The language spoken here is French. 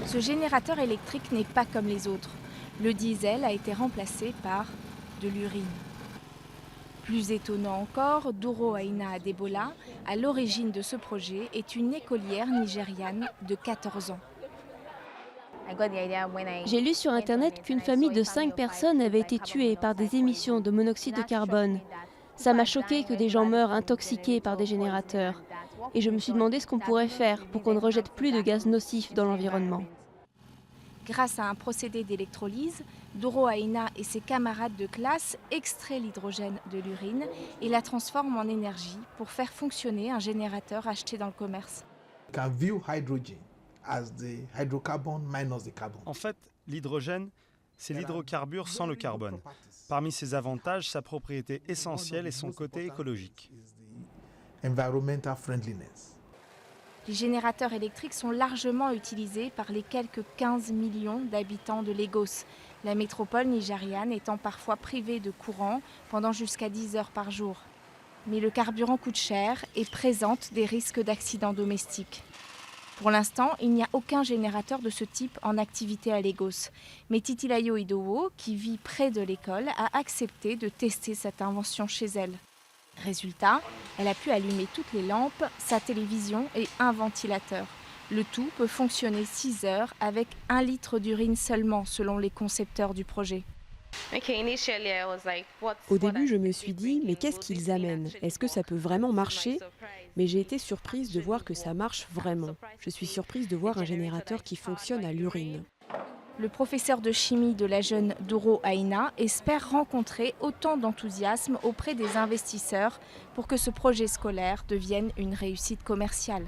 Ce générateur électrique n'est pas comme les autres. Le diesel a été remplacé par de l'urine. Plus étonnant encore, Doro Aina Adebola, à l'origine de ce projet, est une écolière nigériane de 14 ans. J'ai lu sur Internet qu'une famille de 5 personnes avait été tuée par des émissions de monoxyde de carbone. Ça m'a choqué que des gens meurent intoxiqués par des générateurs. Et je me suis demandé ce qu'on pourrait faire pour qu'on ne rejette plus de gaz nocifs dans l'environnement. Grâce à un procédé d'électrolyse, Doro Aina et ses camarades de classe extraient l'hydrogène de l'urine et la transforment en énergie pour faire fonctionner un générateur acheté dans le commerce. En fait, l'hydrogène, c'est l'hydrocarbure sans le carbone. Parmi ses avantages, sa propriété essentielle est son côté écologique. Les générateurs électriques sont largement utilisés par les quelques 15 millions d'habitants de Lagos, la métropole nigériane étant parfois privée de courant pendant jusqu'à 10 heures par jour. Mais le carburant coûte cher et présente des risques d'accidents domestiques. Pour l'instant, il n'y a aucun générateur de ce type en activité à Lagos. Mais Titilayo Idowu, qui vit près de l'école, a accepté de tester cette invention chez elle. Résultat, elle a pu allumer toutes les lampes, sa télévision et un ventilateur. Le tout peut fonctionner 6 heures avec 1 litre d'urine seulement, selon les concepteurs du projet. Au début, je me suis dit, mais qu'est-ce qu'ils amènent? Est-ce que ça peut vraiment marcher? Mais j'ai été surprise de voir que ça marche vraiment. Je suis surprise de voir un générateur qui fonctionne à l'urine. Le professeur de chimie de la jeune Doro Aina espère rencontrer autant d'enthousiasme auprès des investisseurs pour que ce projet scolaire devienne une réussite commerciale.